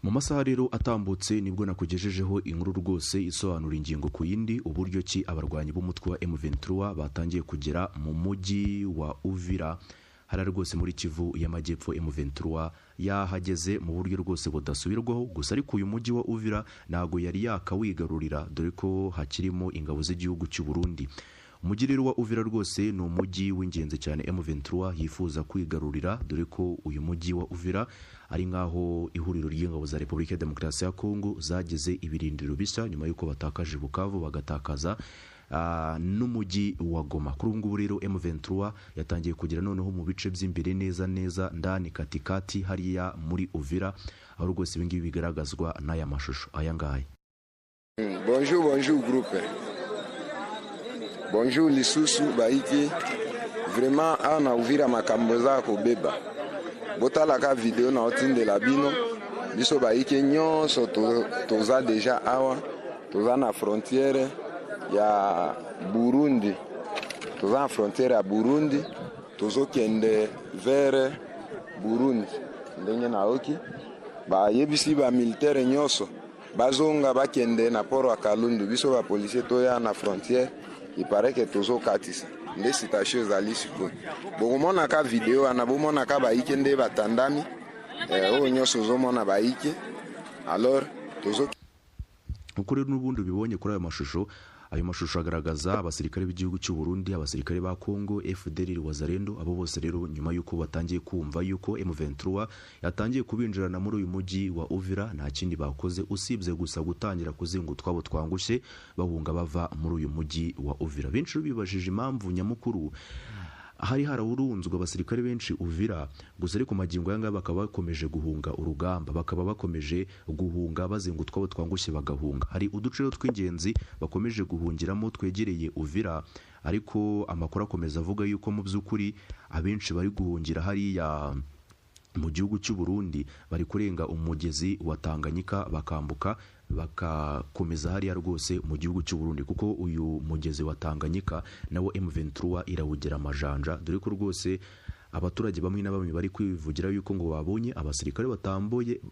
Mu masaha rero atambutse nibwo nakugejejeho inkuru rwose isobanura ingingo ku yindi uburyo ki abarwanyi b'umutwe wa M23 batangiye kugera mu mujyi wa Uvira hari rwose muri Kivu y'Amajyepfo. M23 yahageze mu buryo rwose budasubirwaho, gusa ariko uyu mujyi wa Uvira nago yari yakawigarurira dore ko hakirimo ingabo z'igihugu cy'u Burundi. Umujyi rero wa Uvira rwose ni umujyi w'ingenzi cyane M23 yifuza kwigarurira dore ko uyu mujyi wa Uvira ari nkaho ihuriro ry'ingabo za Repubulika ya Demokarasi ya Kongo zageze ibirindiro bishya nyuma yuko batakaje Bukavu bagatakaza n'umujyi wa Goma. Kuri ubu ngubu rero M23 yatangiye kugira noneho mu bice by'imbere neza ndani katikati hariya muri Uvira, aho rwose ibingibi bigaragazwa n'aya mashusho aya ngaya. Bonjour groupe. Bonjour lisusu baiki. Vraiment ana Uvira makambo za ko beba. Botalaka video na otinde la bino. Biso baiki nyonso toza deja awa. Toza na frontière ya Burundi. Toza na frontière ya Burundi. Tozo kende vers Burundi. Ndenge na oki. Ba yebisi ba militaire nyonso. Bazonga bakende na poro Kalundu. Biso ba policier toya na frontière. Il paraît que tozo katisa. Nde station za lisiko. Bomona ka video anabomona ka baike nde batandami. Nyonso zomona baike. Alors tozo ukuri n'ubundi bibonye kuri ayo mashusho agaragaza abasirikare b'igihugu cy'u Burundi, abasirikare ba Kongo, FDLR Wazalendo, abo bose rero nyuma yuko batangiye kumva yuko M23 yatangiye kubinjirana muri uyu mujyi wa Uvira nta kindi bakoze usibye gusa gutangira kuzinga utwabo twangushe bahunga bava muri uyu mujyi wa Uvira. Benshi bibajije impamvu nyamukuru hari harawurunzwe abasirikare benshi Uvira, gusa ariko magingo yanga bakaba bakomeje guhunga urugamba, bakaba bakomeje guhunga bazenga utwabo twangushe bagahunga. Hari uduce tw'ingenzi bakomeje guhungiramo twegereye Uvira, ariko amakuru akomeza avuga yuko mu by'ukuri abenshi bari guhungira hariya mu gihugu cy'u Burundi bari kurenga umugezi wa Tanganyika bakambuka bakakomeza hariya rwose mu gihugu cy'u Burundi, kuko uyu mugezi wa Tanganyika nawo M23 irawugera amajanja dore ko rwose abaturage bamwe na bamwe bari kwivugira yuko ngo babonye abasirikare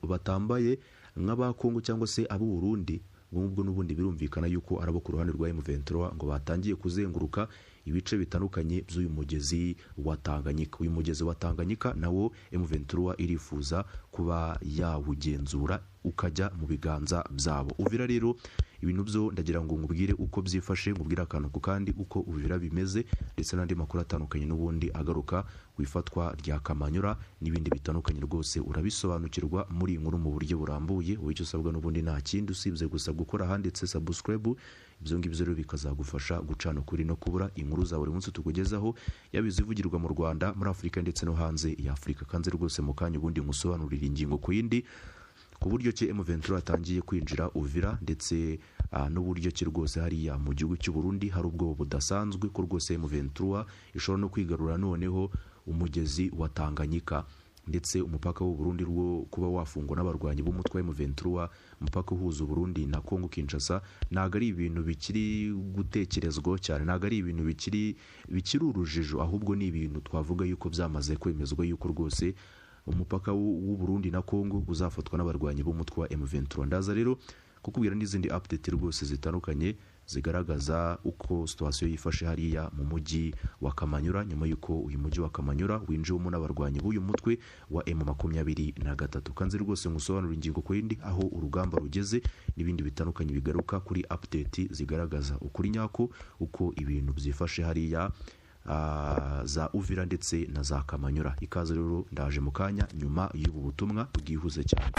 batambaye nk'abakongo cyangwa se abo Burundi. Ubwo n'ubundi birumvikana yuko arabo ku ruhande rwa M23 ngo batangiye kuzenguruka ibice bitandukanye by'uyu mugezi wa Tanganyika. Uyu mugezi wa Tanganyika nawo M23 irifuza kuba yawugenzura ukajya mu biganza byabo. Uvira rero ibintu byo ndagira ngo ngubwire uko byifashe, ngubwira akantu ku kandi uko Uvira bimeze ndetse n'andi makuru atandukanye n'ubundi agaruka wifatwa rya Kamanyura n'ibindi bitandukanye rwose urabisobanukirwa muri inkuru mu buryo burambuye. Wowe icyo usabwa n'ubundi nta kindi usibye gusa gukora handitse subscribe. Ibyo ngibyo rero bikazagufasha gucana kuri no kubura inkuru za buri munsi tukugezaho yabizivugirwa mu Rwanda, muri Afurika ndetse no hanze ya Afurika. Kanze rwose mu kanya ubundi ngusobanurira ingingo ku yindi ku buryo ki M23 atangiye kwinjira Uvira ndetse n'uburyo ki rwose hariya mu gihugu cy'u Burundi hari ubwoba budasanzwe ko rwose M23 ishobora no kwigarura noneho umugezi wa Tanganyika ndetse umupaka w'u Burundi rwo kuba wafungwa n'abarwanyi b'umutwe wa M23. Umupaka uhuza Burundi na Kongo Kinshasa naga ari ibintu bikiri gutekerezwa cyane, naga ari ibintu bikiri urujijo, ahubwo ni ibintu twavuga yuko byamaze kwemezwa yuko rwose umupaka w'u Burundi na Kongo uzafatwa n'abarwanyi b'umutwe wa M23. Ndaza rero kukubwira n'izindi update rwose zitandukanye zigaragaza uko situation yifashe hariya mu mujyi wa Kamanyura nyuma yuko uyu mujyi wa Kamanyura winjiwemo n'abarwanyi b'uyu mutwe wa M23. Kanze rwose ngusobanura ingingo ku yindi aho urugamba rugeze n'ibindi bitandukanye bigaruka kuri update zigaragaza ukuri nyako uko ibintu byifashe hariya za Uvira ndetse na za Kamanyura. Ikaze rero ndaje mu kanya nyuma y'ubu butumwa bwihuse cyane.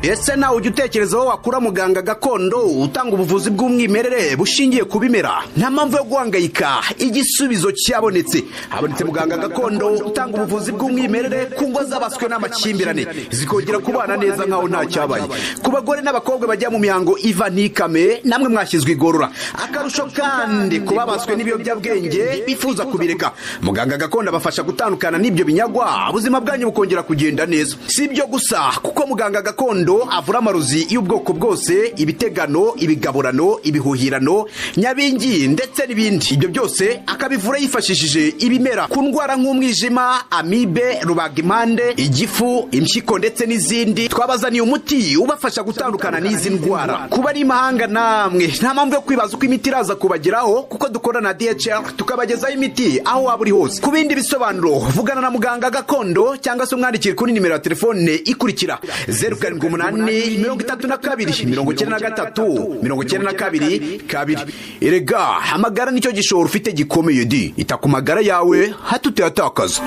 Ese nawe ujya utekereza aho wakura muganga gakondo utanga ubuvuzi bw'umwimerere bushingiye ku bimera? Nta mpamvu yo guhangayika, igisubizo cyabonetse. Habonetse muganga gakondo utanga ubuvuzi bw'umwimerere ku ngo z'abaswe n'amakimbirane zikongera kubana neza nkaho nta cyabaye. Ku bagore n'abakobwa bajya mu mihango iva ntikame namwe mwashyizwe igorora. Akarusho kandi kubabaswe n'ibiyobyabwenge bifuza kubi bakabireka. Muganga gakondo abafasha gutandukana n'ibyo binyagwa, ubuzima bwanyu bukongera kugenda neza. Si ibyo gusa, kuko muganga gakondo avura amarozi y'ubwoko bwose, ibitegano, ibigaburano, ibihuhirano, nyabingi ndetse n'ibindi. Ibyo byose akabivura yifashishije ibimera, ku ndwara nk'umwijima, amibe, rubagimpande, igifu, impyiko ndetse n'izindi. Twabazaniye umuti ubafasha gutandukana n'izi ndwara. Kuba ari imahanga namwe nta mpamvu yo kwibaza uko imiti iraza kubageraho, kuko dukora na DHL tukabagezaho imiti aho waba uri hose. Ku bindi bisobanuro vugana na muganga gakondo cyangwa se umwandikire kuri nimero ya telefone ikurikira 0788 Erega amagara nicyo gishoro ufite gikomeye di. Ita ku magara yawe hatuteyatakaza.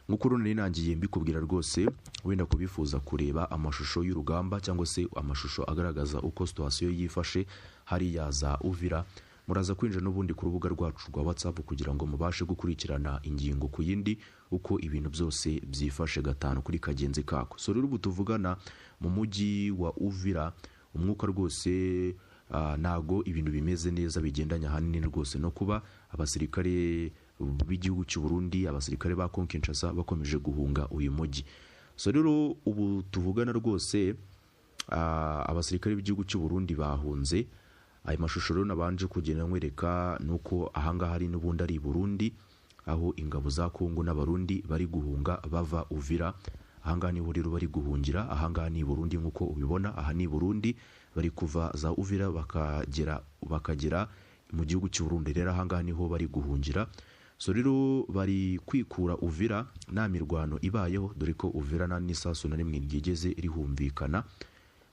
Mukuru nari nangiye mbikubwira rwose, wenda kubifuza kureba amashusho y'urugamba cyangwa se amashusho agaragaza uko situation yifashe hari yaza Uvira, muraza kwinjira n'ubundi ku rubuga rwacu rwa WhatsApp kugira ngo mubashe gukurikirana ingingo ku yindi uko ibintu byose byifashe gatanu kuri kagenzi kako. So rero ubu tuvugana mu mujyi wa Uvira, umwuka rwose nago ibintu bimeze neza, bigendanya hanini rwose no kuba abasirikare b'igihugu cy'u Burundi, abasirikare ba Kinshasa bakomeje guhunga uyu mujyi. So rero ubu tuvugana rwose abasirikare b'igihugu cy'u Burundi bahunze. Ayo mashusho rero nabanje kugenda nkwereka nuko ahangaha hari n'ubundi ari Burundi, aho ingabo za Kongo n'abarundi bari guhunga bava Uvira. Ahangaha niho rero bari guhungira, ahangaha ni Burundi nkuko ubibona, aha ni Burundi bari kuva za Uvira bakagera mu gihugu cy'u Burundi. Rero ahangaha niho bari guhungira. So rero bari kwikura Uvira nta mirwano ibayeho, dore ko Uvira nta n'isasu na rimwe ryigeze rihumvikana.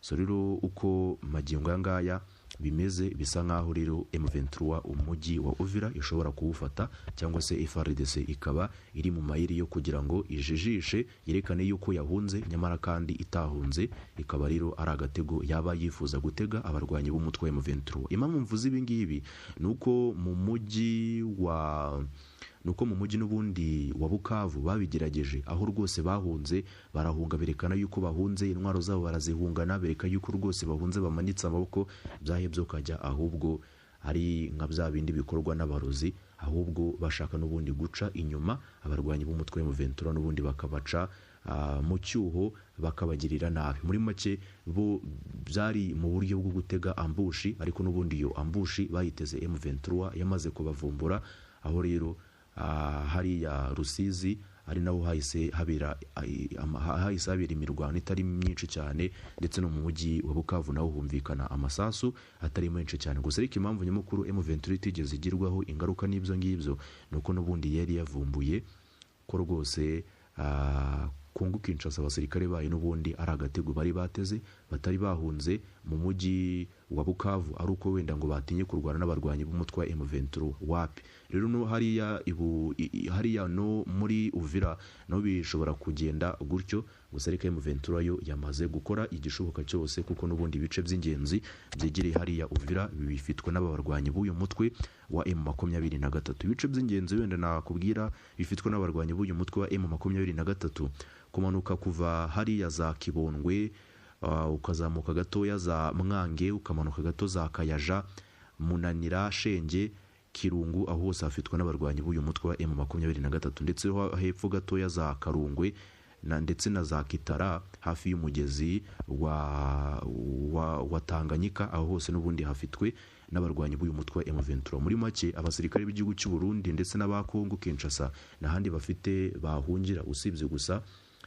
So rero uko magingo ngaya bimeze, bisa nkaho rero M23 umujyi wa Uvira ishobora kuwufata, cyangwa se FARDC ikaba iri mu mayiri yo kugira ngo ijijishe yerekane yuko yahunze, nyamara kandi itahunze, ikaba rero ari agatego yaba yifuza gutega abarwanyi b'umutwe wa M23. Impamvu mvuze ibi ngibi nuko mu mujyi n'ubundi wa Bukavu babigerageje, aho rwose bahunze barahunga, berekana yuko bahunze, intwaro zabo barazihungana, bereka yuko rwose bahunze bamanitse amaboko, byahebye kajya ahubwo ari nka bya bindi bikorwa n'abarozi, ahubwo bashaka n'ubundi guca inyuma abarwanyi b'umutwe wa M23 n'ubundi bakabaca mu cyuho, bakabagirira nabi. Muri make bo byari mu buryo bwo gutega ambushi, ariko n'ubundi iyo ambushi bayiteze M23 yamaze kubavumbura, aho rero hariya Rusizi ari naho hahise habera imirwano itari myinshi cyane, ndetse no mu mujyi wa Bukavu naho humvikana amasasu atari menshi cyane. Gusa ariko impamvu nyamukuru M23 itigeze igirwaho ingaruka n'ibyo ngibyo nuko n'ubundi yari yavumbuye ko rwose Kongo Kinshasa abasirikare bayo n'ubundi ari agatego bari bateze, batari bahunze mu mujyi wa Bukavu ari uko wenda ngo batinye kurwana n'abarwanyi b'umutwe wa M23. Wapi rero no hariya no muri Uvira no bishobora kugenda gutyo. Gusa ariko M23 yo yamaze gukora igishoboka cyose, kuko n'ubundi ibice by'ingenzi byegereye hariya Uvira bifitwe n'abarwanyi b'uyu mutwe wa M23. Ibice by'ingenzi wenda nakubwira bifitwe n'abarwanyi b'uyu mutwe wa M23, kumanuka kuva hariya za Kibondwe, ukazamuka gatoya za Mwange, ukamanuka gato za Kayaja, Munanira, Shenge, Kirungu, aho hose hafitwe n'abarwanyi b'uyu mutwe wa M23, ndetse hepfo gatoya za Karungwe ndetse na za Kitara hafi y'umugezi wa Tanganyika, aho hose n'ubundi hafitwe n'abarwanyi b'uyu mutwe wa M23. Muri make abasirikare b'igihugu cy'u Burundi ndetse n'aba Kongo Kinshasa n'ahandi bafite bahungira, usibye gusa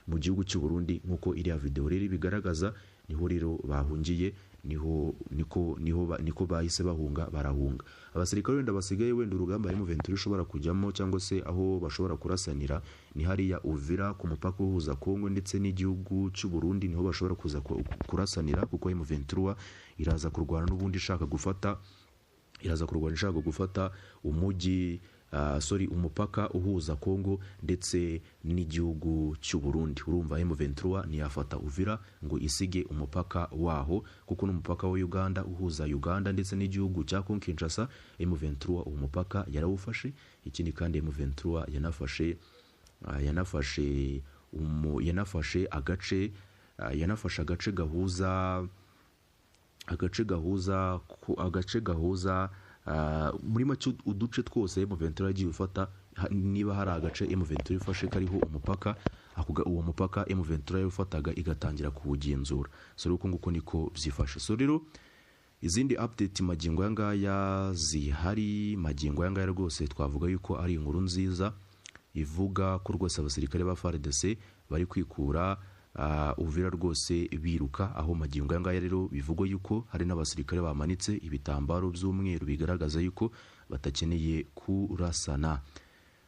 mu gihugu cy'u Burundi nkuko iriya video rero bigaragaza, niho rero bahungiye, niko bahise barahunga. Abasirikare wenda basigaye wenda urugamba M23 ushobora kujyamo cyangwa se aho bashobora kurasanira ni hariya Uvira ku mupaka uhuza Kongo ndetse n'igihugu cy'u Burundi, niho bashobora kuza kurasanira, kuko M23 iraza kurwana n'ubundi ishaka gufata umujyi umupaka uhuza Kongo ndetse n'igihugu cy'u Burundi. Urumva M23 ntiyafata Uvira ngo isige umupaka waho, kuko n'umupaka wa Uganda uhuza Uganda ndetse n'igihugu cya Kongo Kinshasa, M23 umupaka yarawufashe. Ikindi kandi M23 yanafashe agace gahuza muri make uduce twose M23 yagiye ufata, niba hari agace M23 ifashe kariho umupaka, uwo mupaka M23 yawufataga igatangira kuwugenzura. So rero nguko niko byifashe. So rero izindi update magingo yangaya zihari, magingo yangaya rwose twavuga yuko ari inkuru nziza ivuga ko rwose abasirikare ba FARDC bari kwikura Uvira rwose biruka, aho magingo yangaya rero bivugwa yuko hari n'abasirikare bamanitse ibitambaro by'umweru bigaragaza yuko batakeneye kurasana.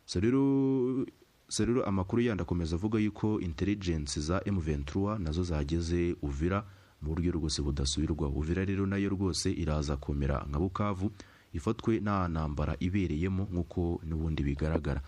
So rero amakuru yandakomeza avuga yuko intelligence za M23 nazo zageze Uvira mu buryo rwose budasubirwa. Uvira rero nayo rwose iraza komera nka Bukavu, ifatwe nta ntambara ibereyemo nk'uko n'ubundi bigaragara.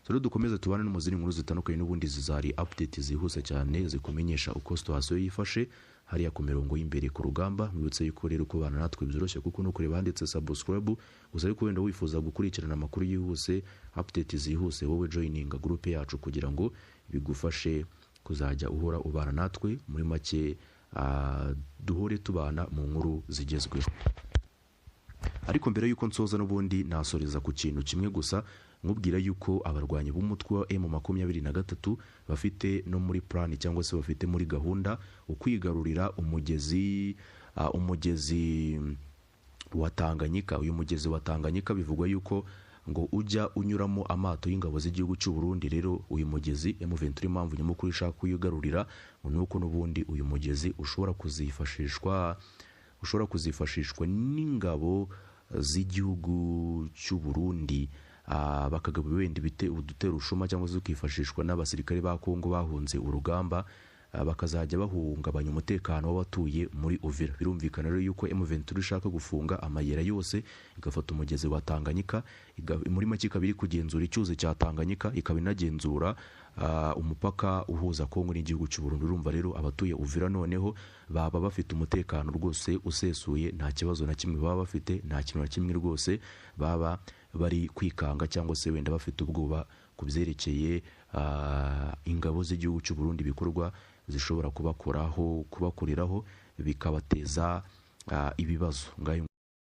So rero dukomeza tubana no mu zindi nkuru zitandukanye n'ubundi zizari update zihuse cyane zikumenyesha uko situation yifashe hariya ku mirongo y'imbere ku rugamba. Mwibutse yuko rero ko bana natwe byoroshye kuko no kureba handitse subscribe, gusa ariko wenda wifuza gukurikirana amakuru yihuse, update zihuse, wowe joininga group yacu kugira ngo bigufashe kuzajya uhora ubana natwe. Muri make duhore tubana mu nkuru zigezweho. Ariko mbere yuko nsoza n'ubundi nasoreza ku kintu kimwe gusa, nkubwira yuko abarwanyi b'umutwe wa M23 bafite no muri plan cyangwa se bafite muri gahunda ukwigarurira umugezi wa Tanganyika. Uyu mugezi wa Tanganyika bivugwa yuko ngo ujya unyuramo amato y'ingabo z'igihugu cy'u Burundi. Rero uyu mugezi M23 impamvu nyamukuru ishaka kuyigarurira nuko n'ubundi uyu mugezi ushobora kuzifashishwa n'ingabo z'igihugu cy'u Burundi, bakagaba wenda udutera ushuma cyangwa se ukifashishwa n'abasirikare ba Kongo bahunze urugamba, bakazajya bahungabanya umutekano w'abatuye muri Uvira. Birumvikana rero yuko M23 ishaka gufunga amayira yose igafata umugezi wa Tanganyika, muri make ikaba iri kugenzura icyuzi cya Tanganyika, ikaba inagenzura umupaka uhuza Kongo n'igihugu cy'u Burundi. Urumva rero abatuye Uvira noneho baba bafite umutekano rwose usesuye, nta kibazo na kimwe baba bafite, nta kintu na kimwe rwose baba bari kwikanga cyangwa se wenda bafite ubwoba ku byerekeye ingabo z'igihugu cy'u Burundi bikorwa zishobora kubakoreraho bikabateza ibibazo. Ngayo